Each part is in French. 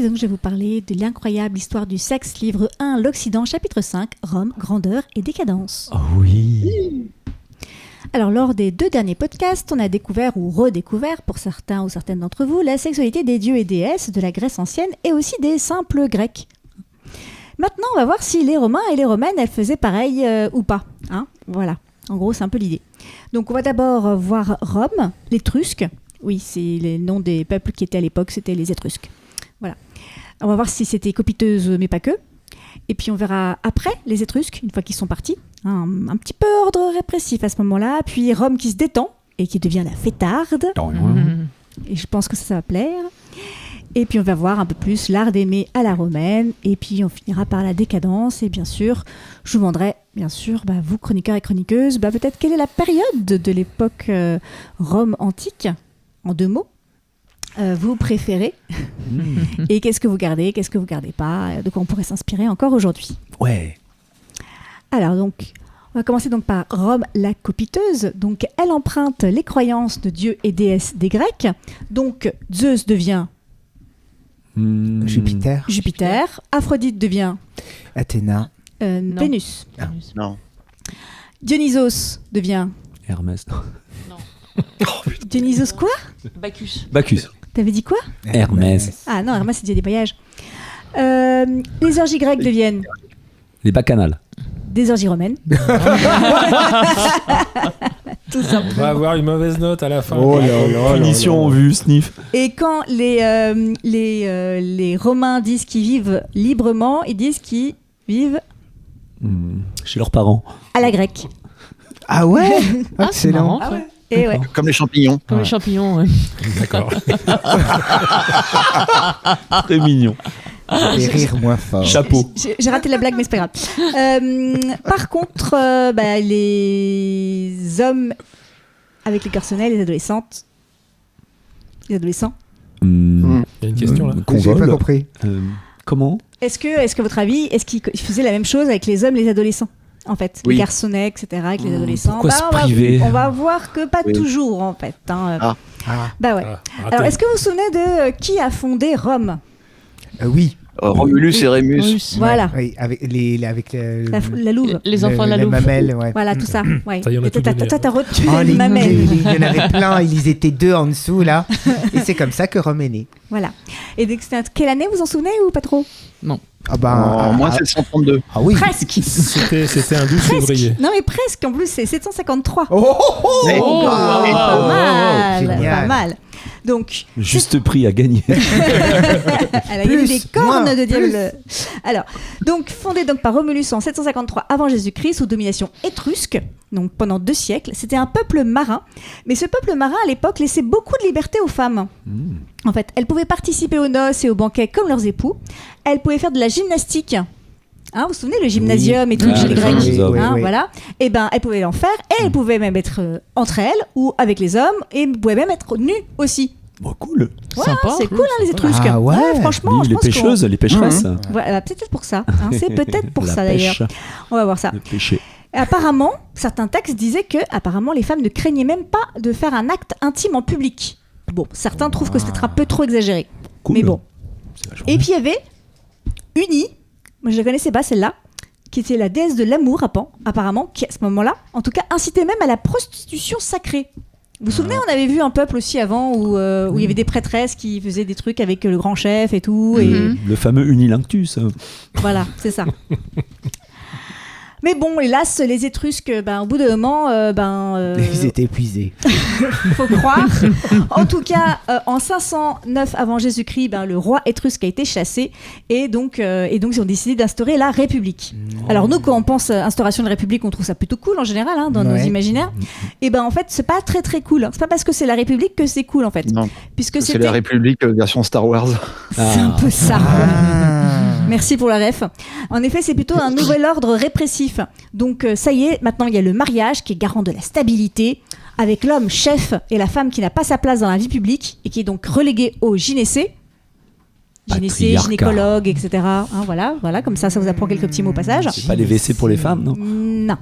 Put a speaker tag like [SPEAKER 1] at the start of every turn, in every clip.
[SPEAKER 1] donc je vais vous parler de l'incroyable histoire du sexe, livre 1, l'Occident, chapitre 5, Rome, grandeur et décadence.
[SPEAKER 2] Oh oui.
[SPEAKER 1] Alors, lors des 2 derniers podcasts, on a découvert ou redécouvert, pour certains ou certaines d'entre vous, la sexualité des dieux et déesses de la Grèce ancienne et aussi des simples Grecs. Maintenant, on va voir si les Romains et les Romaines, elles faisaient pareil ou pas. Hein, voilà, en gros, c'est un peu l'idée. Donc, on va d'abord voir Rome, l'Étrusque. Oui, c'est les noms des peuples qui étaient à l'époque, c'était les Étrusques. Voilà. On va voir si c'était copiteuse, mais pas que. Et puis on verra après les Étrusques, une fois qu'ils sont partis, un petit peu ordre répressif à ce moment-là, puis Rome qui se détend et qui devient la fêtarde. Et je pense que ça va plaire. Et puis on va voir un peu plus l'art d'aimer à la romaine, et puis on finira par la décadence, et bien sûr, je vous demanderai, bien sûr, vous chroniqueurs et chroniqueuses, peut-être quelle est la période de l'époque Rome antique, en 2 mots. Vous préférez et qu'est-ce que vous gardez pas, de quoi on pourrait s'inspirer encore aujourd'hui.
[SPEAKER 2] Ouais.
[SPEAKER 1] Alors donc, on va commencer donc par Rome la copiteuse. Donc elle emprunte les croyances de dieux et déesses des Grecs. Donc Zeus devient Jupiter. Aphrodite devient
[SPEAKER 3] Athéna.
[SPEAKER 1] Vénus.
[SPEAKER 4] Non.
[SPEAKER 1] Dionysos devient
[SPEAKER 2] Hermès.
[SPEAKER 1] Dionysos quoi?
[SPEAKER 2] Bacchus.
[SPEAKER 1] T'avais dit quoi?
[SPEAKER 2] Hermès.
[SPEAKER 1] Ah non, Hermès c'est déjà des voyages. Les orgies grecques deviennent
[SPEAKER 2] Les bacchanales.
[SPEAKER 1] des orgies romaines. Tout ça.
[SPEAKER 5] On va avoir une mauvaise note à la fin.
[SPEAKER 3] Oh là là.
[SPEAKER 2] Punition en vue, sniff.
[SPEAKER 1] Et quand les Romains disent qu'ils vivent librement, ils disent qu'ils vivent
[SPEAKER 2] Chez leurs parents.
[SPEAKER 1] à la grecque.
[SPEAKER 3] Ah ouais.
[SPEAKER 6] c'est marrant.
[SPEAKER 3] Excellent.
[SPEAKER 1] Et ouais.
[SPEAKER 4] Comme les champignons.
[SPEAKER 6] Comme les champignons, ouais.
[SPEAKER 5] D'accord.
[SPEAKER 2] Très mignon.
[SPEAKER 3] Et rire moins fort.
[SPEAKER 2] Chapeau.
[SPEAKER 1] J'ai raté la blague, mais c'est pas grave. Par contre, les hommes avec les garçonnets, les adolescentes, les adolescents.
[SPEAKER 5] Il y a une question là.
[SPEAKER 3] J'ai pas compris.
[SPEAKER 2] Comment?
[SPEAKER 1] Est-ce que votre avis, est-ce qu'ils faisaient la même chose avec les hommes, les adolescents? En fait,
[SPEAKER 4] Oui.
[SPEAKER 1] les garçonnets, etc., avec les adolescents.
[SPEAKER 2] Pourquoi se priver?
[SPEAKER 1] On va voir que pas
[SPEAKER 4] Oui.
[SPEAKER 1] toujours, en fait. Hein.
[SPEAKER 4] Ah.
[SPEAKER 1] Bah ouais.
[SPEAKER 5] Ah, raté.
[SPEAKER 1] Alors, est-ce que vous vous souvenez de qui a fondé Rome?
[SPEAKER 3] Oui.
[SPEAKER 4] Romulus et Rémus.
[SPEAKER 6] Russe.
[SPEAKER 1] Voilà.
[SPEAKER 3] Oui, avec
[SPEAKER 1] La Louve.
[SPEAKER 6] Les enfants de la
[SPEAKER 3] les
[SPEAKER 6] Louve.
[SPEAKER 3] mamelles, ouais.
[SPEAKER 1] Voilà, tout ça. Ouais.
[SPEAKER 5] Ça y est, on a tout donné.
[SPEAKER 1] T'as retenu
[SPEAKER 3] Oh,
[SPEAKER 1] les mamelles.
[SPEAKER 3] il y en avait plein, ils étaient 2 en dessous là. Et c'est comme ça que Rome est né.
[SPEAKER 1] Voilà. Et donc, c'était quelle année, vous en souvenez ou pas trop?
[SPEAKER 3] Ah bah,
[SPEAKER 4] En moins 732.
[SPEAKER 3] ah oui.
[SPEAKER 1] Presque.
[SPEAKER 5] C'était un 12 février.
[SPEAKER 1] Non, mais presque. En plus, c'est 753.
[SPEAKER 3] Oh, oh, oh,
[SPEAKER 4] Mais-
[SPEAKER 3] oh,
[SPEAKER 1] Pas
[SPEAKER 3] oh,
[SPEAKER 1] mal.
[SPEAKER 3] génial.
[SPEAKER 1] Pas mal. Donc,
[SPEAKER 2] Juste prix à gagner.
[SPEAKER 1] elle a gagné
[SPEAKER 3] Plus,
[SPEAKER 1] des cornes
[SPEAKER 3] moins,
[SPEAKER 1] de diable.
[SPEAKER 3] plus.
[SPEAKER 1] Alors, donc fondée donc par Romulus en 753 avant Jésus-Christ sous domination étrusque, donc pendant 2 siècles. C'était un peuple marin, mais ce peuple marin à l'époque laissait beaucoup de liberté aux femmes. En fait, elles pouvaient participer aux noces et aux banquets comme leurs époux. Elles pouvaient faire de la gymnastique. Hein, vous vous souvenez le gymnasium et tout
[SPEAKER 2] Ah,
[SPEAKER 1] chez les
[SPEAKER 2] les
[SPEAKER 1] Grecs,
[SPEAKER 2] fameux hommes.
[SPEAKER 1] hein,
[SPEAKER 3] oui.
[SPEAKER 1] voilà. Et ben, elles pouvaient en faire et elles pouvaient même être entre elles ou avec les hommes et elles pouvaient même être nues aussi.
[SPEAKER 2] Bon, cool.
[SPEAKER 1] Ouais,
[SPEAKER 6] Sympa.
[SPEAKER 1] c'est cool, hein, les Étrusques.
[SPEAKER 3] Ah ouais.
[SPEAKER 1] franchement, je
[SPEAKER 2] les
[SPEAKER 1] pense qu'on-
[SPEAKER 2] pêcheuses, les pécheresses.
[SPEAKER 1] Voilà, peut-être pour ça. Hein, c'est peut-être pour
[SPEAKER 2] La
[SPEAKER 1] ça
[SPEAKER 2] pêche,
[SPEAKER 1] d'ailleurs. On va voir ça.
[SPEAKER 2] le péché.
[SPEAKER 1] Apparemment, certains textes disaient que apparemment les femmes ne craignaient même pas de faire un acte intime en public. Bon, certains trouvent que c'est peut-être un peu trop exagéré.
[SPEAKER 2] Cool.
[SPEAKER 1] Mais bon.
[SPEAKER 2] C'est vachement
[SPEAKER 1] Et
[SPEAKER 2] bien.
[SPEAKER 1] puis il y avait Uni, moi je la connaissais pas celle-là, qui était la déesse de l'amour apparemment, qui à ce moment-là, en tout cas, incitait même à la prostitution sacrée. Vous vous souvenez, on avait vu un peuple aussi avant où il y avait des prêtresses qui faisaient des trucs avec le grand chef et tout. Et
[SPEAKER 2] Le fameux Unilinctus.
[SPEAKER 1] voilà, c'est ça. Mais bon, hélas, les Étrusques, au bout d'un moment,
[SPEAKER 3] Ils étaient épuisés.
[SPEAKER 1] faut croire. En tout cas, en 509 avant Jésus-Christ, le roi étrusque a été chassé et donc ils ont décidé d'instaurer la République. Alors nous, quand on pense instauration de République, on trouve ça plutôt cool en général, hein, dans nos
[SPEAKER 3] Ouais.
[SPEAKER 1] imaginaires. Et en fait, c'est pas très très cool. C'est pas parce que c'est la République que c'est cool en fait,
[SPEAKER 4] Non,
[SPEAKER 1] puisque
[SPEAKER 4] c'est
[SPEAKER 1] c'était
[SPEAKER 4] la République version Star Wars.
[SPEAKER 1] c'est un peu ça.
[SPEAKER 3] Ah.
[SPEAKER 1] Merci pour la ref. En effet, c'est plutôt un nouvel ordre répressif. Donc ça y est, maintenant il y a le mariage qui est garant de la stabilité, avec l'homme chef et la femme qui n'a pas sa place dans la vie publique et qui est donc relégué au gynécée. Gynécée,
[SPEAKER 2] Patriarcat.
[SPEAKER 1] gynécologue, etc. Hein, voilà, comme ça vous apprend quelques petits mots au passage.
[SPEAKER 2] C'est pas les WC pour les femmes, non?
[SPEAKER 1] Non.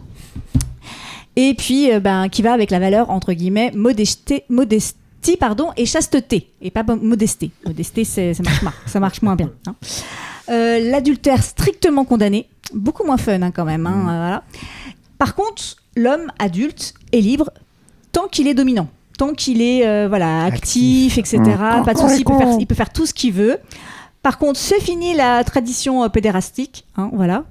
[SPEAKER 1] Et puis, qui va avec la valeur, entre guillemets, modestie modestie, et chasteté, et pas modesté. Modesté, ça marche moins bien. Hein. L'adultère strictement condamné, beaucoup moins fun quand même. Voilà. Par contre, l'homme adulte est libre tant qu'il est dominant, tant qu'il est actif, etc. Pas de souci, il peut faire tout ce qu'il veut. Par contre, c'est fini la tradition pédérastique,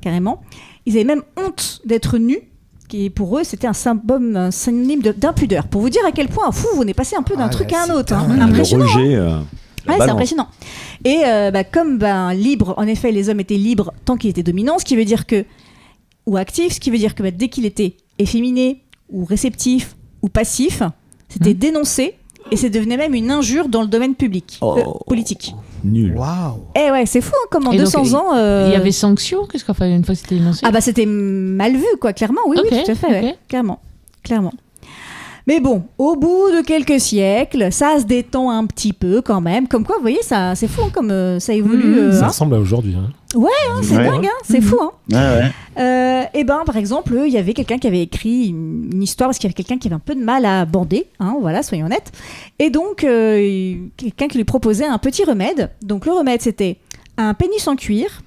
[SPEAKER 1] carrément. Ils avaient même honte d'être nus, qui pour eux c'était un synonyme d'impudeur. Pour vous dire à quel point, on est passé un peu d'un truc à un autre. Impressionnant.
[SPEAKER 2] Le rejet.
[SPEAKER 1] Ouais, c'est impressionnant. Et comme libre, en effet, les hommes étaient libres tant qu'ils étaient dominants, ce qui veut dire que, ou actifs, ce qui veut dire que dès qu'il était efféminé, ou réceptif, ou passif, c'était dénoncé, et c'est devenu même une injure dans le domaine public, politique.
[SPEAKER 2] Nul.
[SPEAKER 3] Waouh.
[SPEAKER 1] Eh ouais, c'est fou, comme en
[SPEAKER 6] Et
[SPEAKER 1] 200
[SPEAKER 6] donc,
[SPEAKER 1] ans.
[SPEAKER 6] Il y avait sanction, qu'est-ce qu'on fait une fois que c'était énoncé?
[SPEAKER 1] C'était mal vu, quoi, clairement. Oui,
[SPEAKER 6] Ok,
[SPEAKER 1] tout à fait, ouais. Clairement. Mais bon, au bout de quelques siècles, ça se détend un petit peu quand même. Comme quoi, vous voyez, ça, c'est fou, comme ça évolue.
[SPEAKER 5] Ça ressemble à aujourd'hui. Hein.
[SPEAKER 1] C'est dingue, c'est fou.
[SPEAKER 4] Ouais.
[SPEAKER 1] Par exemple, il y avait quelqu'un qui avait écrit une histoire parce qu'il y avait quelqu'un qui avait un peu de mal à bander, soyons honnêtes. Et donc, quelqu'un qui lui proposait un petit remède. Donc, le remède, c'était un pénis en cuir,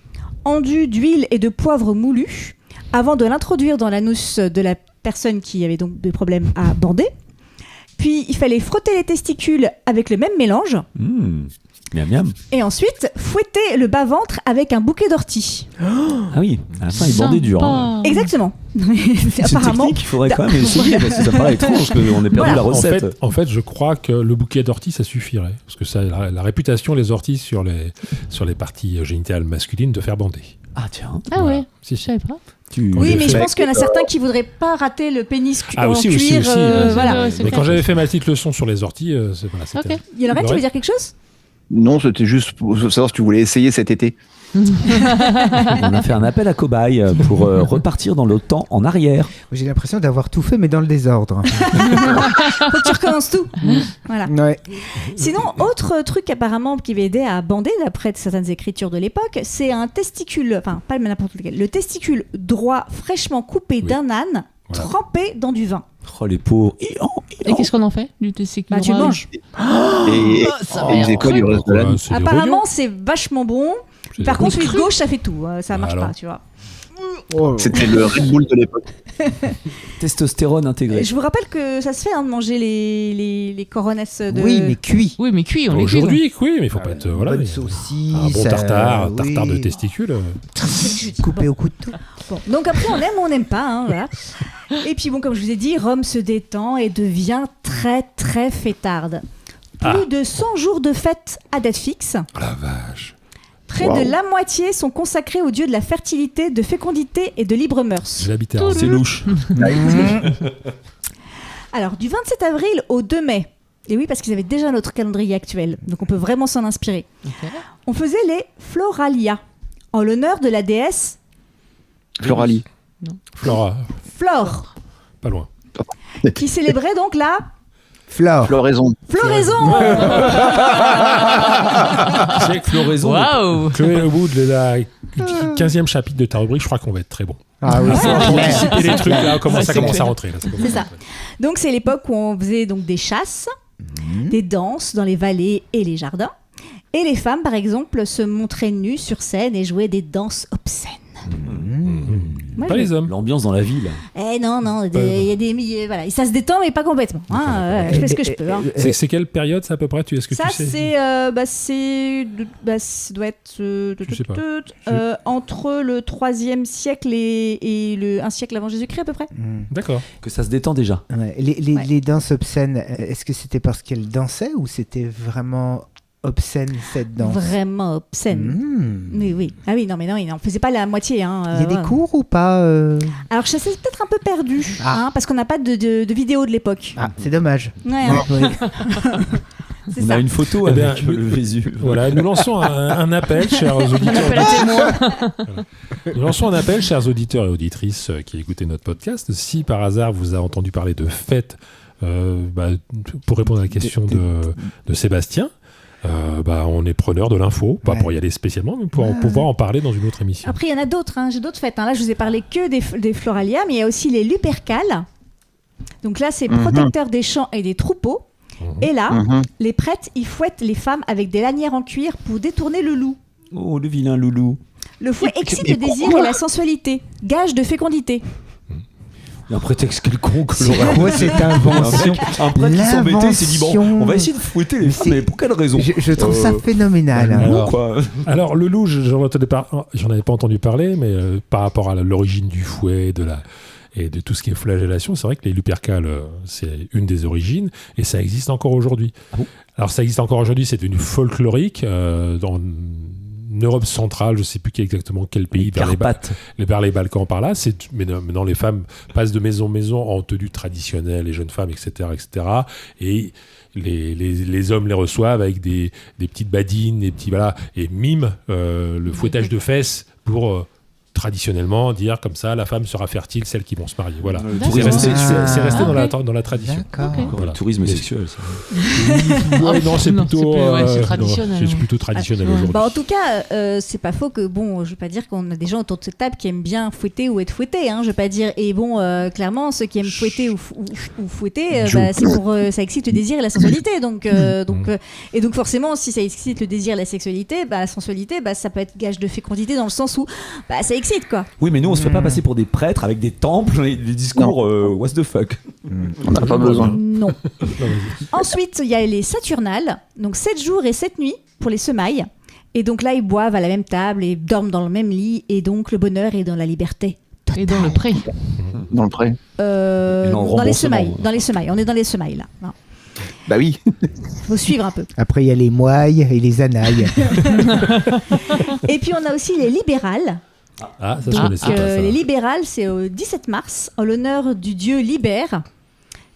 [SPEAKER 1] enduit d'huile et de poivre moulu, avant de l'introduire dans l'anus de la personne qui avait donc des problèmes à bander. Puis, il fallait frotter les testicules avec le même mélange.
[SPEAKER 2] Miam miam.
[SPEAKER 1] Et ensuite, fouetter le bas-ventre avec un bouquet d'ortie.
[SPEAKER 2] Ah oui, à la fin, il bandait dur. Hein.
[SPEAKER 1] Exactement.
[SPEAKER 2] C'est technique, il faudrait quand même essayer, parce que ça paraît étrange qu'on ait perdu la recette.
[SPEAKER 5] En fait, je crois que le bouquet d'ortie, ça suffirait. Parce que ça a la réputation, les orties, sur les parties génitales masculines, de faire bander.
[SPEAKER 2] Ah tiens.
[SPEAKER 6] Ah ouais,
[SPEAKER 5] Si.
[SPEAKER 6] je savais pas.
[SPEAKER 1] Oui, mais je pense qu'il y en a certains qui voudraient pas rater le pénis en
[SPEAKER 5] aussi,
[SPEAKER 1] cuir. Voilà.
[SPEAKER 6] Ouais, c'est
[SPEAKER 5] Mais
[SPEAKER 6] clair.
[SPEAKER 5] quand j'avais fait ma petite leçon sur les orties, c'était...
[SPEAKER 6] Ok.
[SPEAKER 1] Il y en a qui veut dire quelque chose?
[SPEAKER 4] Non, c'était juste pour savoir si tu voulais essayer cet été.
[SPEAKER 2] On a fait un appel à cobaye pour repartir dans le temps en arrière.
[SPEAKER 3] J'ai l'impression d'avoir tout fait, mais dans le désordre.
[SPEAKER 1] Faut que tu recommences tout. Voilà.
[SPEAKER 3] Ouais.
[SPEAKER 1] Sinon, autre truc apparemment qui va aider à bander, d'après certaines écritures de l'époque, c'est un testicule, enfin pas n'importe lequel, le testicule droit fraîchement coupé d'un âne trempé dans du vin.
[SPEAKER 2] Oh les pauvres.
[SPEAKER 6] Et qu'est-ce qu'on en fait du testicule?
[SPEAKER 1] Tu le manges.
[SPEAKER 4] Et ils faisaient quoi du reste de l'année?
[SPEAKER 5] C'est des
[SPEAKER 1] Apparemment,
[SPEAKER 5] rognons.
[SPEAKER 1] c'est vachement bon.
[SPEAKER 5] C'est
[SPEAKER 1] Par
[SPEAKER 5] des
[SPEAKER 1] contre, celui de gauche, ça fait tout. Ça marche
[SPEAKER 5] Alors.
[SPEAKER 1] pas, tu vois.
[SPEAKER 4] C'était le Red Bull de l'époque.
[SPEAKER 2] Testostérone intégré.
[SPEAKER 1] Je vous rappelle que ça se fait de manger les coronesses de...
[SPEAKER 3] Oui, mais cuit.
[SPEAKER 6] Oui, mais cuit, on les cuit.
[SPEAKER 5] Aujourd'hui, oui, mais il faut pas être... Voilà,
[SPEAKER 3] Bonne
[SPEAKER 5] il y a
[SPEAKER 3] saucisse.
[SPEAKER 5] un bon tartare de
[SPEAKER 3] oui.
[SPEAKER 5] testicules.
[SPEAKER 3] Coupé au couteau.
[SPEAKER 1] Bon, donc après, on aime ou on n'aime pas. Voilà. Et puis bon, comme je vous ai dit, Rome se détend et devient très très fêtarde. Plus de 100 jours de fête à date fixe.
[SPEAKER 5] Oh la vache.
[SPEAKER 1] Près de la moitié sont consacrés aux dieux de la fertilité, de fécondité et de libre mœurs.
[SPEAKER 5] J'ai habité à
[SPEAKER 2] C'est louche.
[SPEAKER 1] Alors, du 27 avril au 2 mai, et oui, parce qu'ils avaient déjà notre calendrier actuel, donc on peut vraiment s'en inspirer, on faisait les Floralia, en l'honneur de la déesse
[SPEAKER 4] Floralie.
[SPEAKER 5] Flora,
[SPEAKER 1] Flore,
[SPEAKER 5] pas loin.
[SPEAKER 1] qui célébrait donc la
[SPEAKER 3] Flore.
[SPEAKER 4] Floraison.
[SPEAKER 1] floraison.
[SPEAKER 2] Avec floraison.
[SPEAKER 6] Waouh!
[SPEAKER 5] Chloé, au bout de la 15e chapitre de ta rubrique, je crois qu'on va être très bon.
[SPEAKER 3] Ah oui, c'est
[SPEAKER 5] Pour
[SPEAKER 3] clair.
[SPEAKER 5] anticiper les trucs, là, ça
[SPEAKER 3] c'est
[SPEAKER 5] commence
[SPEAKER 3] clair.
[SPEAKER 5] à rentrer. Là,
[SPEAKER 1] C'est ça. Donc c'est l'époque où on faisait donc des chasses, des danses dans les vallées et les jardins. Et les femmes, par exemple, se montraient nues sur scène et jouaient des danses obscènes. Ouais,
[SPEAKER 5] Pas les hommes.
[SPEAKER 2] L'ambiance dans la ville.
[SPEAKER 1] Eh non, il y a des milliers, voilà. Ça se détend, mais pas complètement. Je fais ce que je peux. Hein.
[SPEAKER 5] C'est quelle période, ça, à peu près? Est-ce que
[SPEAKER 1] Ça,
[SPEAKER 5] tu sais?
[SPEAKER 1] ça doit être
[SPEAKER 5] Je sais pas.
[SPEAKER 1] entre le 3e siècle et un siècle avant Jésus-Christ, à peu près.
[SPEAKER 5] D'accord.
[SPEAKER 2] Que ça se détend déjà.
[SPEAKER 3] Ouais. Les danses obscènes, est-ce que c'était parce qu'elles dansaient ou c'était vraiment obscène cette danse?
[SPEAKER 1] Vraiment obscène. Oui. Ah oui, non, on faisait pas la moitié. Hein,
[SPEAKER 3] Il y a des cours ou pas
[SPEAKER 1] Alors, ça s'est peut-être un peu perdu, parce qu'on n'a pas de vidéo de l'époque.
[SPEAKER 3] Ah, c'est dommage.
[SPEAKER 1] Ouais,
[SPEAKER 3] Oui.
[SPEAKER 1] c'est
[SPEAKER 2] On
[SPEAKER 1] ça.
[SPEAKER 2] a une photo
[SPEAKER 5] Eh bien,
[SPEAKER 2] avec le Vésu.
[SPEAKER 5] Voilà, nous lançons un appel, chers auditeurs.
[SPEAKER 6] Appel à témoins.
[SPEAKER 5] Nous lançons un appel, chers auditeurs et auditrices qui écoutez notre podcast. Si par hasard vous avez entendu parler de fête, pour répondre à la question de Sébastien, on est preneur de l'info, pas pour y aller spécialement, mais pour pouvoir en parler dans une autre émission.
[SPEAKER 1] Après, il y en a d'autres. J'ai d'autres fêtes. Là, je vous ai parlé que des Floralia, mais il y a aussi les Lupercales. Donc là, c'est protecteurs des champs et des troupeaux. Et là,
[SPEAKER 4] Mhm.
[SPEAKER 1] les prêtres, ils fouettent les femmes avec des lanières en cuir pour détourner le loup.
[SPEAKER 2] Oh, le vilain loulou.
[SPEAKER 1] Le fouet excite
[SPEAKER 4] mais
[SPEAKER 1] le désir
[SPEAKER 4] pourquoi
[SPEAKER 1] et la sensualité, gage de fécondité.
[SPEAKER 2] Il y a un prétexte quelconque.
[SPEAKER 3] C'est
[SPEAKER 2] Laura.
[SPEAKER 3] quoi cette invention?
[SPEAKER 2] Un prêtre qui s'embêtait, il s'est dit bon,
[SPEAKER 3] L'invention.
[SPEAKER 2] on va essayer de fouetter les
[SPEAKER 3] Mais
[SPEAKER 2] femmes, mais pour quelle raison
[SPEAKER 3] Je trouve ça phénoménal. hein.
[SPEAKER 5] Alors,
[SPEAKER 2] Quoi
[SPEAKER 5] Alors, le loup, j'en avais pas entendu parler, mais par rapport à l'origine du fouet, et de tout ce qui est flagellation, c'est vrai que les lupercales, c'est une des origines, et ça existe encore aujourd'hui.
[SPEAKER 2] Ah bon
[SPEAKER 5] Alors, ça existe encore aujourd'hui, c'est devenu folklorique, dans l'Europe centrale, je ne sais plus exactement quel pays,
[SPEAKER 2] Carpates.
[SPEAKER 5] vers les Balkans par là. Maintenant, les femmes passent de maison en maison en tenue traditionnelle, les jeunes femmes, etc. Et les hommes les reçoivent avec des petites badines, des petits, voilà, et miment le fouettage de fesses pour traditionnellement dire comme ça, la femme sera fertile, celles qui vont se marier. Voilà.
[SPEAKER 2] Le
[SPEAKER 5] C'est
[SPEAKER 2] tourisme
[SPEAKER 5] resté,
[SPEAKER 2] sexuel.
[SPEAKER 5] c'est resté
[SPEAKER 6] Ok.
[SPEAKER 5] dans la tradition.
[SPEAKER 3] D'accord.
[SPEAKER 6] Ok.
[SPEAKER 5] Voilà.
[SPEAKER 2] Le tourisme
[SPEAKER 5] Mais-
[SPEAKER 2] sexuel, ça.
[SPEAKER 5] Ouais, non, c'est
[SPEAKER 6] Non,
[SPEAKER 5] plutôt,
[SPEAKER 6] c'est plus- ouais, c'est
[SPEAKER 5] non,
[SPEAKER 6] traditionnel.
[SPEAKER 5] c'est plutôt traditionnel
[SPEAKER 6] Ah,
[SPEAKER 5] aujourd'hui.
[SPEAKER 1] Bah, en tout cas, c'est pas faux que, bon, je veux pas dire qu'on a des gens autour de cette table qui aiment bien fouetter ou être fouettés, hein, je veux pas dire. Et bon, clairement, ceux qui aiment fouetter ou fouetter, bah, c'est pour, ça excite le désir et la sensualité. Donc, et donc forcément, si ça excite le désir et la sexualité, bah, la sensualité, bah, ça peut être gage de fécondité dans le sens où bah, ça excite, quoi.
[SPEAKER 2] Oui, mais nous, on se fait pas passer pour des prêtres avec des temples et des discours what the fuck.
[SPEAKER 4] On n'a pas besoin.
[SPEAKER 1] Non.
[SPEAKER 5] Non, vas-y.
[SPEAKER 1] Ensuite, il y a les Saturnales, donc 7 jours et 7 nuits pour les semailles. Et donc là, ils boivent à la même table et dorment dans le même lit. Et donc, le bonheur est dans la liberté.
[SPEAKER 6] Et dans le pré.
[SPEAKER 4] Dans le pré.
[SPEAKER 2] Et dans le
[SPEAKER 1] Dans les
[SPEAKER 2] remboursement.
[SPEAKER 1] semailles. Dans les semailles. On est dans les semailles, là. Non.
[SPEAKER 4] Bah oui.
[SPEAKER 1] Faut suivre un peu.
[SPEAKER 3] Après, il y a les moailles et les anailles.
[SPEAKER 1] Et puis, on a aussi les libérales.
[SPEAKER 5] Ah, ça, je
[SPEAKER 1] Donc,
[SPEAKER 5] connaissais pas ça.
[SPEAKER 1] les libérales, c'est au 17 mars, en l'honneur du dieu Libère,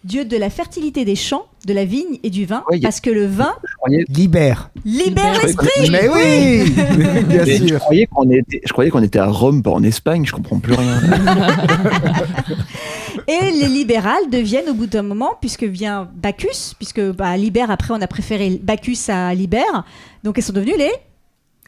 [SPEAKER 1] dieu de la fertilité des champs, de la vigne et du vin.
[SPEAKER 4] Ouais, y a-
[SPEAKER 1] Parce que le vin
[SPEAKER 4] Je croyais,
[SPEAKER 1] libère
[SPEAKER 6] Libère.
[SPEAKER 1] l'esprit.
[SPEAKER 3] Mais oui. Bien
[SPEAKER 4] mais je
[SPEAKER 3] sûr.
[SPEAKER 4] croyais qu'on était à Rome, pas en Espagne. Je comprends plus rien.
[SPEAKER 1] Et les libérales deviennent au bout d'un moment, puisque vient Bacchus, puisque bah, Libère, après on a préféré Bacchus à Libère, donc elles sont devenues les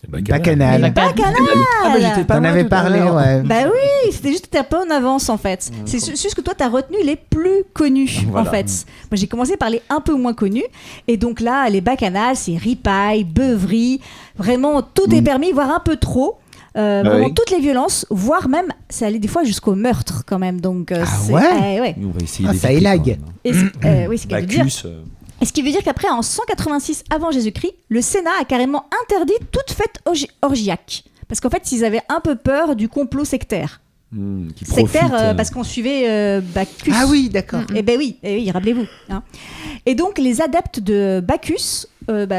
[SPEAKER 3] Bacchanal.
[SPEAKER 6] Les
[SPEAKER 1] bacchanales.
[SPEAKER 2] Ah, bah, j'étais pas
[SPEAKER 3] T'en
[SPEAKER 2] loin
[SPEAKER 3] avais
[SPEAKER 2] tout à
[SPEAKER 3] parlé,
[SPEAKER 2] l'heure.
[SPEAKER 3] ouais.
[SPEAKER 1] Bah oui, c'était juste un peu en avance en fait. C'est juste que toi t'as retenu les plus connus
[SPEAKER 2] Voilà.
[SPEAKER 1] en fait. Moi j'ai commencé par les un peu moins connus, et donc là les bacchanales c'est ripaille, beuverie, vraiment tout est permis, voire un peu trop. Vraiment
[SPEAKER 4] oui.
[SPEAKER 1] toutes les violences, voire même ça allait des fois jusqu'au meurtre quand même. Donc c'est-
[SPEAKER 3] ouais
[SPEAKER 1] ouais.
[SPEAKER 2] On va essayer
[SPEAKER 3] Ah, ça
[SPEAKER 2] d'éviter,
[SPEAKER 3] élague.
[SPEAKER 2] quand même.
[SPEAKER 1] Et oui, c'est ce qu'elle veut dire.
[SPEAKER 2] Bacchus.
[SPEAKER 1] Et ce qui veut dire qu'après, en 186 avant Jésus-Christ, le Sénat a carrément interdit toute fête orgiaque. Parce qu'en fait, ils avaient un peu peur du complot sectaire.
[SPEAKER 2] Qui
[SPEAKER 1] Sectaire,
[SPEAKER 2] profite,
[SPEAKER 1] parce qu'on suivait Bacchus.
[SPEAKER 3] Ah oui, d'accord.
[SPEAKER 1] Eh ben oui, rappelez-vous. Hein. Et donc, les adeptes de Bacchus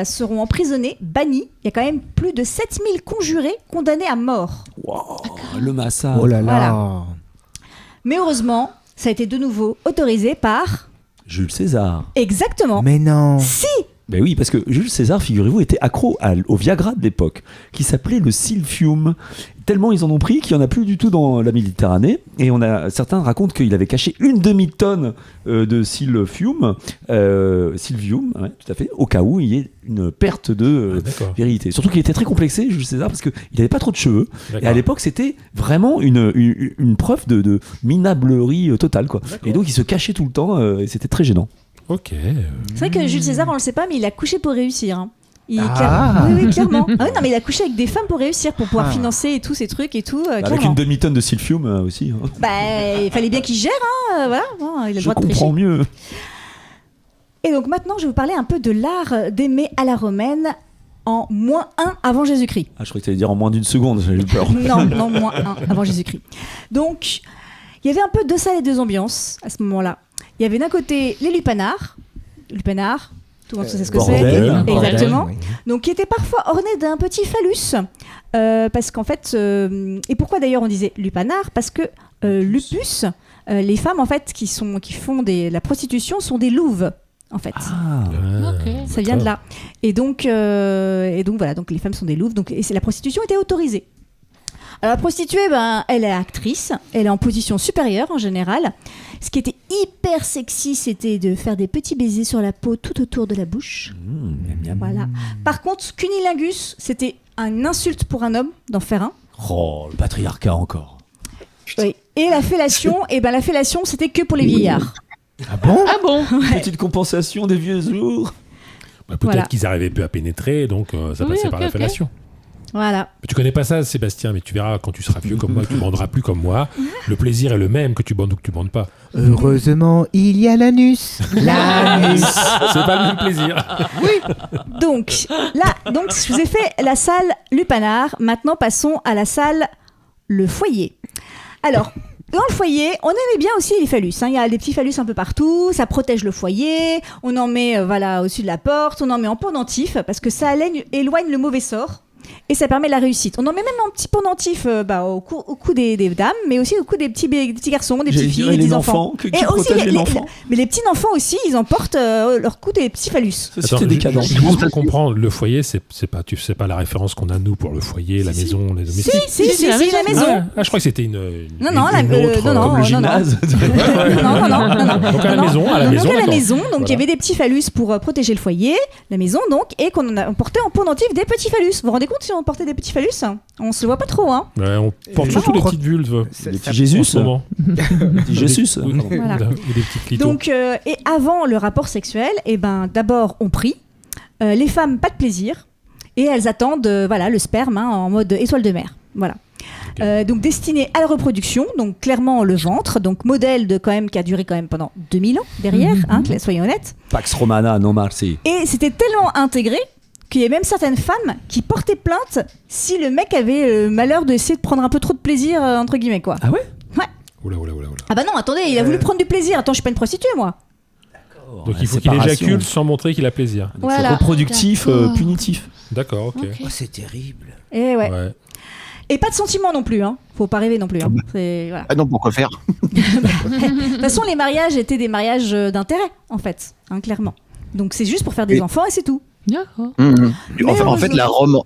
[SPEAKER 1] seront emprisonnés, bannis. Il y a quand même plus de 7000 conjurés condamnés à mort.
[SPEAKER 2] Wow, le massacre.
[SPEAKER 3] Oh là là.
[SPEAKER 1] Voilà. Mais heureusement, ça a été de nouveau autorisé par...
[SPEAKER 2] Jules César.
[SPEAKER 1] Exactement.
[SPEAKER 3] Mais non.
[SPEAKER 1] Si.
[SPEAKER 2] Ben oui, parce que Jules César, figurez-vous, était accro au Viagra de l'époque, qui s'appelait le Silphium. Tellement ils en ont pris qu'il n'y en a plus du tout dans la Méditerranée. Et certains racontent qu'il avait caché une demi-tonne de Silphium, Silvium, ouais, tout à fait, au cas où il y ait une perte de
[SPEAKER 5] D'accord.
[SPEAKER 2] virilité. Surtout qu'il était très complexé, Jules César, parce qu'il n'avait pas trop de cheveux. Et à
[SPEAKER 5] D'accord.
[SPEAKER 2] l'époque, c'était vraiment une preuve de minablerie totale, quoi.
[SPEAKER 5] D'accord.
[SPEAKER 2] Et donc, il se cachait tout le temps, et c'était très gênant.
[SPEAKER 5] Ok.
[SPEAKER 1] C'est vrai que Jules César, on le sait pas, mais il a couché pour réussir. Hein.
[SPEAKER 3] Ah.
[SPEAKER 1] Oui, clairement. Ah oui, non, mais il a couché avec des femmes pour réussir, pour pouvoir
[SPEAKER 3] Ah.
[SPEAKER 1] financer et tous ces trucs et tout.
[SPEAKER 2] Avec
[SPEAKER 1] clairement.
[SPEAKER 2] une demi-tonne de Silphium aussi. Hein.
[SPEAKER 1] Bah, il fallait bien qu'il gère, hein, voilà. Bon, il a le
[SPEAKER 2] Je
[SPEAKER 1] droit de tricher.
[SPEAKER 2] comprends mieux.
[SPEAKER 1] Et donc maintenant, je vais vous parler un peu de l'art d'aimer à la romaine en -1 avant Jésus-Christ.
[SPEAKER 2] Ah, je croyais que tu allais dire en moins d'une seconde, j'ai eu peur.
[SPEAKER 1] Non, -1 avant Jésus-Christ. Donc, il y avait un peu deux salles et deux ambiances à ce moment-là. Il y avait d'un côté les lupanars. Lupanars, tout le monde sait ce que c'est.
[SPEAKER 2] bordel.
[SPEAKER 1] Exactement.
[SPEAKER 3] Oui.
[SPEAKER 1] Donc, qui était parfois orné d'un petit phallus. Parce qu'en fait, et pourquoi d'ailleurs on disait lupanar? Parce que lupus, les femmes en fait qui font la prostitution sont des louves. En fait,
[SPEAKER 2] Ah,
[SPEAKER 6] Ok.
[SPEAKER 1] ça vient de là. Et donc voilà, donc les femmes sont des louves. Donc la prostitution était autorisée. Alors la prostituée, elle est actrice, elle est en position supérieure en général. Ce qui était hyper sexy, c'était de faire des petits baisers sur la peau tout autour de la bouche.
[SPEAKER 2] miam, miam.
[SPEAKER 1] Voilà. Par contre, cunilingus, c'était une insulte pour un homme d'en faire un.
[SPEAKER 2] Oh, le patriarcat encore.
[SPEAKER 1] Oui. Et la fellation, la fellation, c'était que pour les vieillards.
[SPEAKER 3] Ah bon?
[SPEAKER 6] Ah bon?
[SPEAKER 2] Petite compensation des vieux jours.
[SPEAKER 5] Bah, peut-être
[SPEAKER 1] Voilà.
[SPEAKER 5] qu'ils n'arrivaient plus à pénétrer, donc ça
[SPEAKER 6] Oui,
[SPEAKER 5] passait
[SPEAKER 6] ok,
[SPEAKER 5] par la
[SPEAKER 6] ok.
[SPEAKER 5] fellation.
[SPEAKER 1] Voilà.
[SPEAKER 5] Mais tu connais pas ça, Sébastien, mais tu verras quand tu seras vieux comme moi, que tu banderas plus comme moi. Le plaisir est le même que tu bandes ou que tu bandes pas.
[SPEAKER 3] Heureusement, il y a l'anus. L'anus.
[SPEAKER 5] C'est pas le même plaisir.
[SPEAKER 1] Donc, là, donc, je vous ai fait la salle lupanar. Maintenant, passons à la salle le foyer. Alors, dans le foyer, on aimait bien aussi les phallus. Hein. Il y a des petits phallus un peu partout. Ça protège le foyer. On en met voilà, au-dessus de la porte. On en met en pendentif parce que ça éloigne le mauvais sort. Et ça permet la réussite. On en met même un petit pendentif au cou des dames, mais aussi au cou des petits garçons, des
[SPEAKER 2] J'allais
[SPEAKER 1] petites
[SPEAKER 2] dire,
[SPEAKER 1] filles,
[SPEAKER 2] et
[SPEAKER 1] des
[SPEAKER 2] les
[SPEAKER 1] enfants.
[SPEAKER 2] enfants, qui
[SPEAKER 1] Et aussi
[SPEAKER 2] protègent les enfants.
[SPEAKER 1] mais les petits enfants aussi, ils en portent leur cou des petits phallus.
[SPEAKER 2] Société décadente.
[SPEAKER 5] Juste pour comprendre, le foyer, c'est pas, tu sais pas la référence qu'on a nous pour le foyer, la maison, les domestiques.
[SPEAKER 1] Si, la maison.
[SPEAKER 5] Ah, je crois que c'était une
[SPEAKER 1] Non,
[SPEAKER 5] une
[SPEAKER 1] non,
[SPEAKER 5] autre,
[SPEAKER 1] non,
[SPEAKER 2] Comme le
[SPEAKER 1] non.
[SPEAKER 2] gymnase.
[SPEAKER 1] Non.
[SPEAKER 5] Donc à la
[SPEAKER 1] Non,
[SPEAKER 5] maison,
[SPEAKER 1] Donc à la
[SPEAKER 5] d'accord.
[SPEAKER 1] maison, donc il y
[SPEAKER 5] Voilà.
[SPEAKER 1] avait des petits phallus pour protéger le foyer, la maison donc, et on portait en pendentif des petits phallus. Vous vous rendez compte si on portait des petits phallus? On se voit pas trop, hein.
[SPEAKER 5] Ouais, on porte surtout
[SPEAKER 3] je
[SPEAKER 5] des
[SPEAKER 3] crois
[SPEAKER 5] petites vulves.
[SPEAKER 2] Les petits
[SPEAKER 5] En
[SPEAKER 2] Jésus.
[SPEAKER 5] ce moment.
[SPEAKER 2] Petit Jésus.
[SPEAKER 5] Ou des
[SPEAKER 1] Voilà.
[SPEAKER 5] petites clitos.
[SPEAKER 1] Donc, et avant le rapport sexuel, d'abord on prie, les femmes pas de plaisir, et elles attendent voilà, le sperme en mode étoile de mer. Voilà. Donc destiné à la reproduction, donc clairement le ventre, donc modèle de quand même qui a duré quand même pendant 2000 ans derrière, soyons honnêtes.
[SPEAKER 2] Pax Romana, non merci.
[SPEAKER 1] Et c'était tellement intégré qu'il y a même certaines femmes qui portaient plainte si le mec avait le malheur d'essayer de prendre un peu trop de plaisir entre guillemets quoi.
[SPEAKER 2] Ah ouais?
[SPEAKER 5] Oula.
[SPEAKER 1] Ah bah non, attendez, il a voulu prendre du plaisir. Attends, je suis pas une prostituée moi.
[SPEAKER 5] Donc il faut qu'il éjacule sans montrer qu'il a plaisir.
[SPEAKER 2] Donc
[SPEAKER 1] Voilà.
[SPEAKER 2] c'est reproductif, punitif.
[SPEAKER 5] D'accord, ok.
[SPEAKER 3] Oh, c'est terrible.
[SPEAKER 1] Et ouais.
[SPEAKER 5] Ouais.
[SPEAKER 1] Et pas de sentiments non plus, hein. Faut pas rêver non plus. Hein. Voilà.
[SPEAKER 4] Ah non, pourquoi faire?
[SPEAKER 1] De toute façon, les mariages étaient des mariages d'intérêt, en fait, hein, clairement. Donc c'est juste pour faire des
[SPEAKER 4] Et-
[SPEAKER 1] enfants et c'est tout.
[SPEAKER 6] D'accord.
[SPEAKER 4] En fait, la Rome,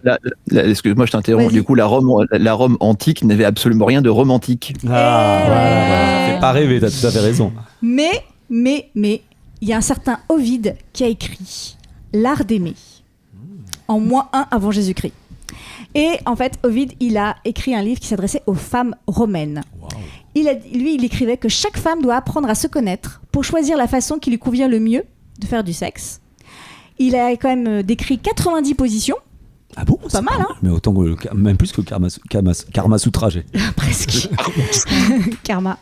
[SPEAKER 4] excuse-moi, je t'interromps.
[SPEAKER 1] Vas-y.
[SPEAKER 4] Du coup, la Rome antique n'avait absolument rien de romantique.
[SPEAKER 2] Ah,
[SPEAKER 1] Eh
[SPEAKER 2] voilà,
[SPEAKER 1] ouais.
[SPEAKER 2] voilà, ça fait pas rêver, t'as tout à fait raison.
[SPEAKER 1] Mais, il y a un certain Ovide qui a écrit L'art d'aimer en -1 avant Jésus-Christ. Et en fait, Ovide, il a écrit un livre qui s'adressait aux femmes romaines. Il écrivait que chaque femme doit apprendre à se connaître pour choisir la façon qui lui convient le mieux de faire du sexe. Il a quand même décrit 90 positions,
[SPEAKER 2] Ah bon?
[SPEAKER 1] Pas mal, hein?
[SPEAKER 2] Mais autant que, même plus que Karma Sutra, j'ai.
[SPEAKER 1] presque. Karma.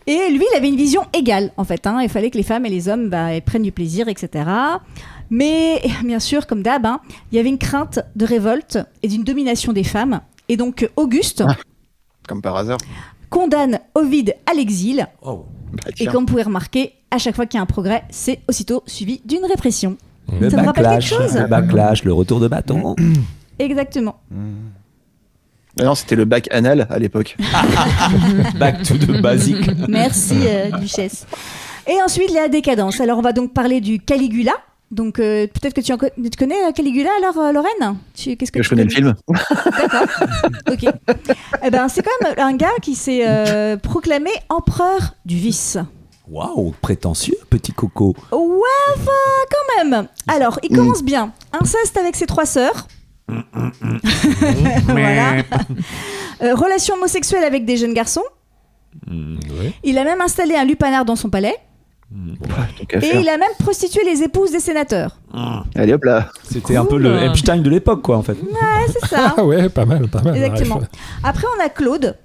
[SPEAKER 1] Et lui, il avait une vision égale, en fait. Hein. Il fallait que les femmes et les hommes prennent du plaisir, etc. Mais, bien sûr, comme d'hab, hein, il y avait une crainte de révolte et d'une domination des femmes. Et donc, Auguste
[SPEAKER 4] Comme par hasard.
[SPEAKER 1] condamne Ovide à l'exil.
[SPEAKER 2] Oh.
[SPEAKER 4] Bah,
[SPEAKER 1] Et
[SPEAKER 4] tiens.
[SPEAKER 1] comme vous pouvez remarquer, à chaque fois qu'il y a un progrès, c'est aussitôt suivi d'une répression.
[SPEAKER 2] Le
[SPEAKER 1] Ça vous rappelle quelque chose
[SPEAKER 2] le backlash, le retour de bâton.
[SPEAKER 1] Exactement.
[SPEAKER 4] Ah non, c'était le bac anal à l'époque.
[SPEAKER 2] Back to the basic.
[SPEAKER 1] Merci, Duchesse. Et ensuite, la décadence. Alors, on va donc parler du Caligula. Donc, peut-être que tu connais Caligula, alors, Lorraine? Qu'est-ce que
[SPEAKER 4] Je
[SPEAKER 1] tu
[SPEAKER 4] connais le film.
[SPEAKER 1] D'accord. Ok. Eh ben, c'est quand même un gars qui s'est proclamé empereur du vice.
[SPEAKER 2] Waouh, prétentieux, petit coco.
[SPEAKER 1] Ouais, enfin, quand même. Alors, il commence bien. Inceste avec ses 3 sœurs. Voilà. Relation homosexuelle avec des jeunes garçons.
[SPEAKER 5] Ouais.
[SPEAKER 1] Il a même installé un lupanar dans son palais.
[SPEAKER 4] Tant qu'à
[SPEAKER 1] Et
[SPEAKER 4] faire.
[SPEAKER 1] il a même prostitué les épouses des sénateurs.
[SPEAKER 4] Allez hop là.
[SPEAKER 2] C'était un peu le Epstein de l'époque, quoi, en fait.
[SPEAKER 1] Ouais, c'est ça.
[SPEAKER 5] Ah ouais, pas mal.
[SPEAKER 1] Exactement.
[SPEAKER 5] Ouais.
[SPEAKER 1] Après, on a Claude,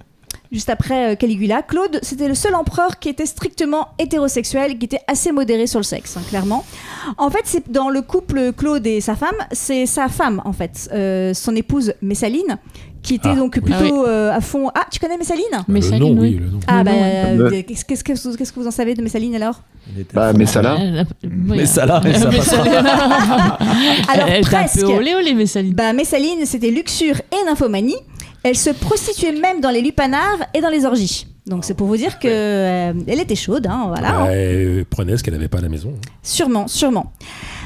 [SPEAKER 1] juste après Caligula. Claude, c'était le seul empereur qui était strictement hétérosexuel, qui était assez modéré sur le sexe, hein, clairement. En fait, c'est dans le couple Claude et sa femme, c'est sa femme, en fait, son épouse Messaline, qui était donc plutôt à fond. Ah, tu connais Messaline?
[SPEAKER 6] Mais
[SPEAKER 5] Le
[SPEAKER 6] ça,
[SPEAKER 5] nom,
[SPEAKER 6] oui.
[SPEAKER 5] oui, le nom.
[SPEAKER 1] Ah, bah,
[SPEAKER 4] Ouais.
[SPEAKER 1] qu'est-ce que vous en savez de Messaline alors?
[SPEAKER 4] Bah, mais ça là.
[SPEAKER 2] Mais ça là, ça passera.
[SPEAKER 1] Alors,
[SPEAKER 6] Elle était un
[SPEAKER 1] presque.
[SPEAKER 6] peu olé, Messaline.
[SPEAKER 1] Bah, Messaline, c'était luxure et nymphomanie. Elle se prostituait même dans les lupanars et dans les orgies. Donc c'est pour vous dire que elle était chaude, hein, voilà.
[SPEAKER 5] Ouais, prenez ce qu'elle n'avait pas à la maison.
[SPEAKER 1] Sûrement, sûrement.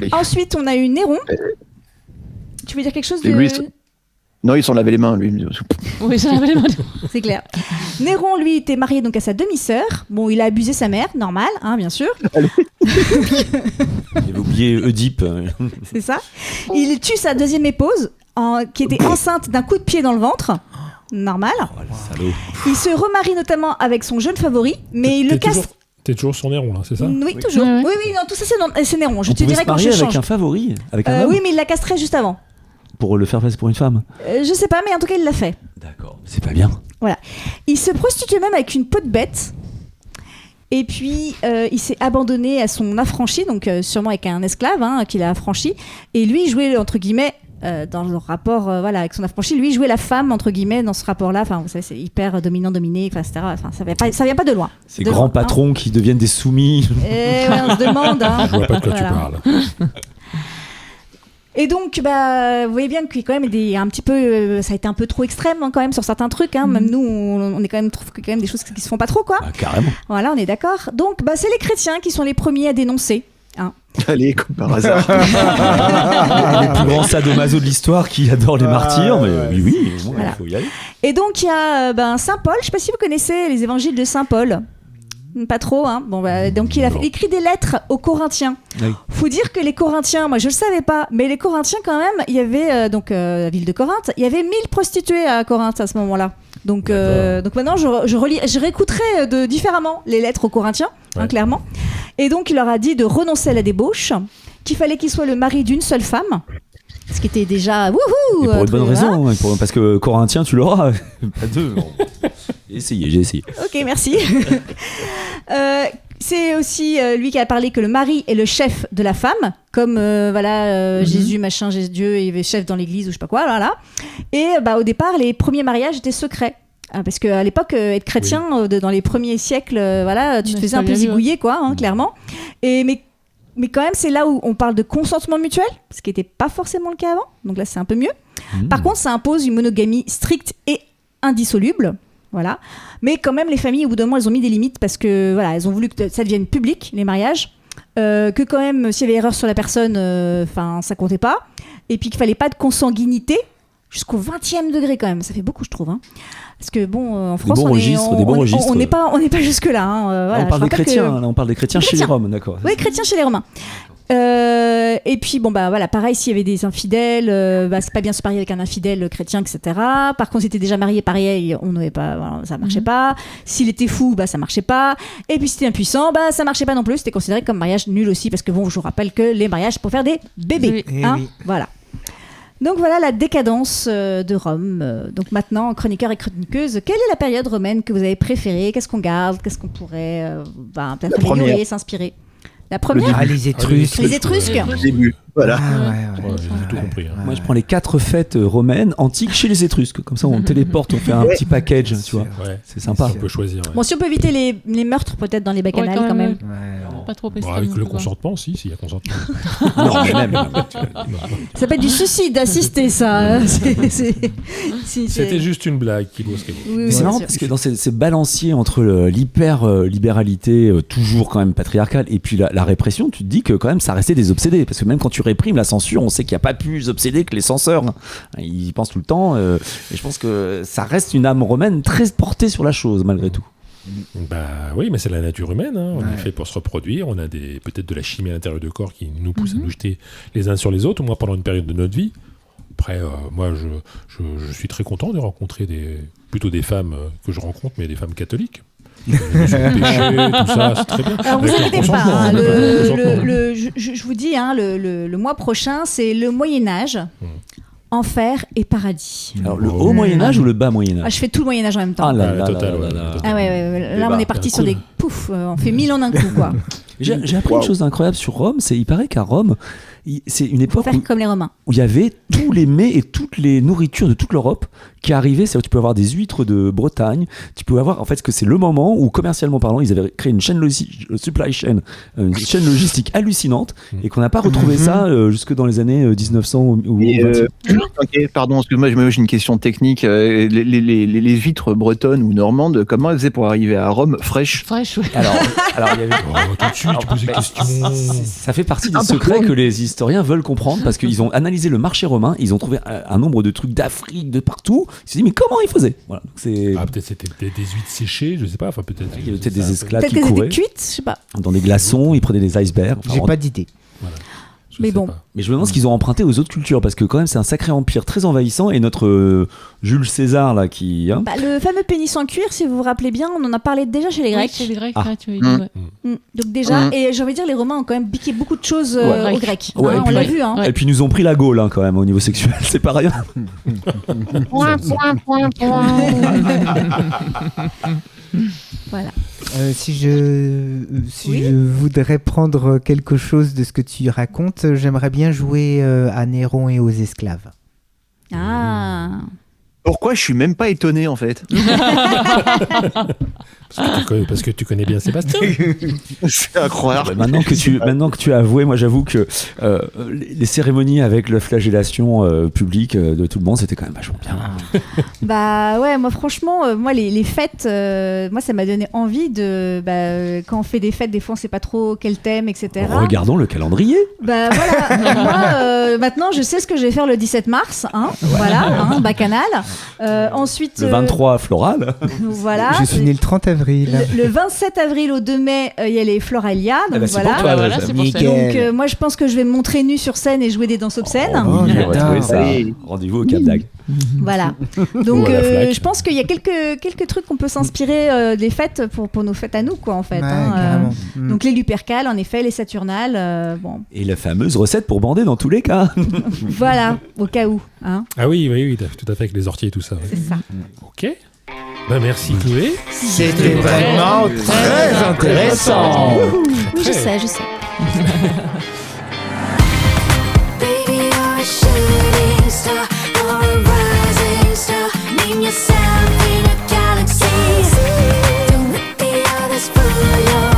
[SPEAKER 4] Oui.
[SPEAKER 1] Ensuite, on a eu Néron. Tu veux dire quelque chose de...
[SPEAKER 4] Et lui, non, ils s'en lavaient les mains, lui.
[SPEAKER 6] Oui, ça avait les mains.
[SPEAKER 1] C'est clair. Néron, lui, était marié donc à sa demi-sœur. Bon, il a abusé sa mère, normal, hein, bien sûr.
[SPEAKER 2] J'avais oublié Oedipe.
[SPEAKER 1] C'est ça. Il tue sa deuxième épouse, qui était enceinte d'un coup de pied dans le ventre. Normal.
[SPEAKER 2] Salaud.
[SPEAKER 1] Il se remarie notamment avec son jeune favori, mais il le casse.
[SPEAKER 5] T'es toujours sur Néron, là, c'est ça?
[SPEAKER 1] Oui, toujours.
[SPEAKER 6] Ouais, ouais.
[SPEAKER 1] Oui, non, tout ça c'est Néron. Je
[SPEAKER 2] On
[SPEAKER 1] te
[SPEAKER 2] pouvait
[SPEAKER 1] dirai
[SPEAKER 2] se
[SPEAKER 1] quand je
[SPEAKER 2] marier avec
[SPEAKER 1] change.
[SPEAKER 2] un favori, avec un homme,
[SPEAKER 1] Oui, mais il l'a castré juste avant.
[SPEAKER 2] pour le faire passer pour une femme.
[SPEAKER 1] Je sais pas, mais en tout cas, il l'a fait.
[SPEAKER 2] D'accord, c'est pas bien.
[SPEAKER 1] Il se prostituait même avec une peau de bête. Et puis, il s'est abandonné à son affranchi, donc sûrement avec un esclave qu'il a affranchi. Et lui, il jouait, entre guillemets, dans le rapport avec son affranchi, lui, il jouait la femme, entre guillemets, dans ce rapport-là. Enfin, vous savez, c'est hyper dominant-dominé, etc. Enfin, ça vient pas de loin.
[SPEAKER 2] Ces
[SPEAKER 1] De
[SPEAKER 2] grands
[SPEAKER 1] loin,
[SPEAKER 2] patrons qui deviennent des soumis.
[SPEAKER 1] Et ouais, on se demande.
[SPEAKER 5] Je vois pas de quoi
[SPEAKER 1] Voilà.
[SPEAKER 5] tu parles.
[SPEAKER 1] Et donc, vous voyez bien qu'il y a quand même un petit peu, ça a été un peu trop extrême quand même sur certains trucs. Même nous, on est quand même trouve quand même des choses qui se font pas trop, quoi.
[SPEAKER 2] Ah, carrément.
[SPEAKER 1] Voilà, on est d'accord. Donc, c'est les chrétiens qui sont les premiers à dénoncer.
[SPEAKER 4] Allez, comme par hasard.
[SPEAKER 2] Les plus grands sadomaso de l'histoire qui adorent les martyrs, mais oui, bon,
[SPEAKER 1] Voilà.
[SPEAKER 2] il faut y aller.
[SPEAKER 1] Et donc, il y a Saint Paul. Je sais pas si vous connaissez les évangiles de Saint Paul. Pas trop, hein. Donc il a écrit des lettres aux Corinthiens.
[SPEAKER 2] Oui.
[SPEAKER 1] Faut dire que les Corinthiens, moi je le savais pas, mais les Corinthiens quand même, il y avait la ville de Corinthe, il y avait 1000 prostituées à Corinthe à ce moment-là. Donc maintenant je réécouterai différemment les lettres aux Corinthiens,
[SPEAKER 5] Ouais.
[SPEAKER 1] clairement. Et donc il leur a dit de renoncer à la débauche, qu'il fallait qu'il soit le mari d'une seule femme. Ce qui était déjà wouhou.
[SPEAKER 2] Et pour une bonne
[SPEAKER 1] voilà.
[SPEAKER 2] raison, parce que Corinthien, tu l'auras. Pas deux. Bon. J'ai essayé.
[SPEAKER 1] Ok, merci. C'est aussi lui qui a parlé que le mari est le chef de la femme, comme Jésus, machin, Jésus, Dieu, il est chef dans l'église ou je sais pas quoi, voilà. Et au départ, les premiers mariages étaient secrets. Parce qu'à l'époque, être chrétien, dans les premiers siècles, tu te faisais un peu zigouiller, quoi, clairement. Mais quand même, c'est là où on parle de consentement mutuel, ce qui n'était pas forcément le cas avant. Donc là, c'est un peu mieux. Par contre, ça impose une monogamie stricte et indissoluble. Voilà. Mais quand même, les familles, au bout d'un moment, elles ont mis des limites parce que elles ont voulu que ça devienne public, les mariages. Que quand même, s'il y avait erreur sur la personne, ça comptait pas. Et puis qu'il fallait pas de consanguinité jusqu'au 20e degré quand même. Ça fait beaucoup, je trouve. Parce que en France, on n'est pas jusque là.
[SPEAKER 2] On parle des chrétiens. Là, on parle des chrétiens chez les Roms, d'accord.
[SPEAKER 1] Oui, chrétiens chez les Romains. Et puis pareil, s'il y avait des infidèles, c'est pas bien de se marier avec un infidèle chrétien, etc. Par contre, si t'étais déjà marié, pareil, on n'avait pas, ça marchait pas. S'il était fou, ça marchait pas. Et puis si t'étais impuissant, ça marchait pas non plus. C'était considéré comme mariage nul aussi, parce que je vous rappelle que les mariages, c'est pour faire des bébés,
[SPEAKER 3] Oui. Oui.
[SPEAKER 1] voilà. Donc voilà la décadence de Rome. Donc maintenant, chroniqueurs et chroniqueuses, quelle est la période romaine que vous avez préférée? Qu'est-ce qu'on garde? Qu'est-ce qu'on pourrait peut-être améliorer, s'inspirer? La première,
[SPEAKER 3] les Étrusques.
[SPEAKER 1] les Étrusques.
[SPEAKER 4] Au début. Voilà.
[SPEAKER 5] Ouais, j'ai tout compris.
[SPEAKER 2] Moi, je prends les 4 fêtes romaines antiques chez les Étrusques. Comme ça, on téléporte, on fait un petit package, tu vois.
[SPEAKER 5] Ouais.
[SPEAKER 2] C'est sympa.
[SPEAKER 5] On peut choisir. Ouais.
[SPEAKER 1] Bon, si on peut éviter les meurtres peut-être dans les bacchanales
[SPEAKER 6] Ouais,
[SPEAKER 1] quand même.
[SPEAKER 6] Pas trop
[SPEAKER 5] Bon,
[SPEAKER 6] extrême.
[SPEAKER 5] avec le
[SPEAKER 6] quoi.
[SPEAKER 5] consentement, s'il y a consentement.
[SPEAKER 2] Non, mais même.
[SPEAKER 1] Ça s'appelle du suicide assisté, ça.
[SPEAKER 5] C'était juste une blague, Kibo.
[SPEAKER 1] Oui,
[SPEAKER 2] C'est
[SPEAKER 1] bien
[SPEAKER 2] marrant
[SPEAKER 1] sûr.
[SPEAKER 2] parce que dans ces balanciers entre l'hyper-libéralité toujours quand même patriarcale et puis la répression, tu te dis que quand même ça restait des obsédés. Parce que même quand tu réprimes la censure, on sait qu'il n'y a pas plus obsédés que les censeurs. Ils y pensent tout le temps. Et je pense que ça reste une âme romaine très portée sur la chose malgré tout.
[SPEAKER 5] Oui, mais c'est la nature humaine. On est fait pour se reproduire. On a peut-être de la chimie à l'intérieur du corps qui nous pousse à nous jeter les uns sur les autres, au moins pendant une période de notre vie. Après, moi, je suis très content de rencontrer plutôt des femmes que je rencontre, mais des femmes catholiques. Sur le péché, tout ça, c'est très bien.
[SPEAKER 1] Alors vous
[SPEAKER 5] Avec leur
[SPEAKER 1] inquiétez pas,
[SPEAKER 5] consentement,
[SPEAKER 1] je vous dis, le mois prochain, c'est le Moyen-Âge, enfer et paradis.
[SPEAKER 2] Alors le haut Moyen-Âge ou le bas Moyen-Âge?
[SPEAKER 1] Je fais tout le Moyen-Âge en même temps.
[SPEAKER 2] Ah là
[SPEAKER 5] Ouais,
[SPEAKER 2] là
[SPEAKER 5] total,
[SPEAKER 2] là
[SPEAKER 5] ouais.
[SPEAKER 2] là là.
[SPEAKER 1] Ah ouais, là on est parti
[SPEAKER 5] Cool.
[SPEAKER 1] sur des pouf, on fait 1000 en un coup, quoi.
[SPEAKER 2] J'ai appris une chose incroyable sur Rome, il paraît qu'à Rome, c'est une
[SPEAKER 1] Faut
[SPEAKER 2] époque
[SPEAKER 1] faire comme les Romains.
[SPEAKER 2] où il y avait tous les mets et toutes les nourritures de toute l'Europe qui arrivaient. C'est-à-dire que tu peux avoir des huîtres de Bretagne, tu peux avoir, en fait, que c'est le moment où, commercialement parlant, ils avaient créé une chaîne supply chain, une chaîne logistique hallucinante, et qu'on n'a pas retrouvé ça jusque dans les années 1900 ou
[SPEAKER 4] Et,
[SPEAKER 2] 20.
[SPEAKER 4] ok, pardon, excuse-moi, j'ai une question technique. Les huîtres bretonnes ou normandes, comment elles faisaient pour arriver à Rome fraîches?
[SPEAKER 6] Fraîche, ouais.
[SPEAKER 2] Alors, il y avait...
[SPEAKER 5] tout de suite, tu poses des questions.
[SPEAKER 2] Ça fait partie des secrets que les historiens veulent comprendre parce qu'ils ont analysé le marché romain, ils ont trouvé un nombre de trucs d'Afrique, de partout. Ils se sont dit, mais comment ils faisaient? Voilà, donc c'est...
[SPEAKER 5] Peut-être c'était des huîtres séchées, je sais pas. Enfin, peut-être.
[SPEAKER 2] Il y avait peut-être des esclaves
[SPEAKER 1] Peut-être
[SPEAKER 2] qui
[SPEAKER 1] qu'elles
[SPEAKER 2] couraient
[SPEAKER 1] étaient cuites, je sais pas.
[SPEAKER 2] dans des glaçons, ils prenaient des icebergs.
[SPEAKER 3] J'ai pas d'idée.
[SPEAKER 1] Mais
[SPEAKER 5] sais
[SPEAKER 1] bon.
[SPEAKER 5] pas.
[SPEAKER 2] Mais je me demande ce qu'ils ont emprunté aux autres cultures, parce que quand même c'est un sacré empire très envahissant, et notre Jules César là qui... hein,
[SPEAKER 1] Bah, le fameux pénis en cuir, si vous vous rappelez bien, on en a parlé déjà chez les
[SPEAKER 6] Oui,
[SPEAKER 1] Grecs.
[SPEAKER 6] chez les Grecs,
[SPEAKER 2] Ah.
[SPEAKER 6] ouais, tu m'as dit, ouais.
[SPEAKER 1] Donc déjà, et j'ai envie de dire, les Romains ont quand même piqué beaucoup de choses
[SPEAKER 6] Ouais.
[SPEAKER 1] aux Grecs.
[SPEAKER 2] Ouais,
[SPEAKER 1] Hein,
[SPEAKER 2] et
[SPEAKER 1] on
[SPEAKER 2] puis-
[SPEAKER 1] l'a vu. Hein.
[SPEAKER 6] Ouais.
[SPEAKER 2] Et puis ils nous ont pris la Gaule hein, quand même au niveau sexuel, c'est pas rien.
[SPEAKER 1] Voilà.
[SPEAKER 3] Si je
[SPEAKER 1] Oui.
[SPEAKER 3] je voudrais prendre quelque chose de ce que tu racontes, j'aimerais bien jouer à Néron et aux esclaves.
[SPEAKER 1] Ah.
[SPEAKER 4] Pourquoi je suis même pas étonné en fait?
[SPEAKER 5] Parce que tu connais bien Sébastien.
[SPEAKER 4] C'est incroyable.
[SPEAKER 2] Bah, maintenant que tu as avoué, moi j'avoue que les cérémonies avec la flagellation publique de tout le monde, c'était quand même vachement bien.
[SPEAKER 1] Bah ouais, moi franchement, moi les fêtes, moi ça m'a donné envie de, quand on fait des fêtes, des fois on sait pas trop quel thème, etc.
[SPEAKER 2] Regardons le calendrier.
[SPEAKER 1] Bah voilà, moi maintenant je sais ce que je vais faire le 17 mars, hein, voilà, hein, bacchanal. Ensuite,
[SPEAKER 2] Le 23 floral.
[SPEAKER 1] voilà.
[SPEAKER 3] Je suis né le 30 avril.
[SPEAKER 1] Le 27 avril au 2 mai, il y a les Floralia, donc
[SPEAKER 2] Ah bah, c'est
[SPEAKER 1] voilà.
[SPEAKER 2] pour toi,
[SPEAKER 6] Voilà,
[SPEAKER 2] Adresse.
[SPEAKER 6] c'est pour ça.
[SPEAKER 3] Nickel.
[SPEAKER 1] Donc moi je pense que je vais me montrer nue sur scène et jouer des danses obscènes.
[SPEAKER 3] Oh,
[SPEAKER 2] on va
[SPEAKER 3] j'adore.
[SPEAKER 2] trouver ça.
[SPEAKER 4] Allez.
[SPEAKER 2] Rendez-vous au Cap d'Agde.
[SPEAKER 1] Voilà. Donc
[SPEAKER 5] Ou à la Fnac.
[SPEAKER 1] je pense qu'il y a quelques trucs qu'on peut s'inspirer des fêtes pour nos fêtes à nous, quoi, en fait.
[SPEAKER 3] Ouais,
[SPEAKER 1] hein,
[SPEAKER 3] carrément.
[SPEAKER 1] donc les Lupercales, en effet, les Saturnales, bon,
[SPEAKER 2] Et la fameuse recette pour bander dans tous les cas.
[SPEAKER 1] voilà, au cas où. Hein,
[SPEAKER 5] Ah oui, tout à fait, avec les orties et tout ça. ouais.
[SPEAKER 1] c'est ça.
[SPEAKER 5] Ok. Ben merci Chloé.
[SPEAKER 3] C'était vraiment très intéressant.
[SPEAKER 1] Oui, je sais.
[SPEAKER 7] Baby, you're a shooting star, you're a rising star. Name yourself in a galaxy. Don't let the others fool your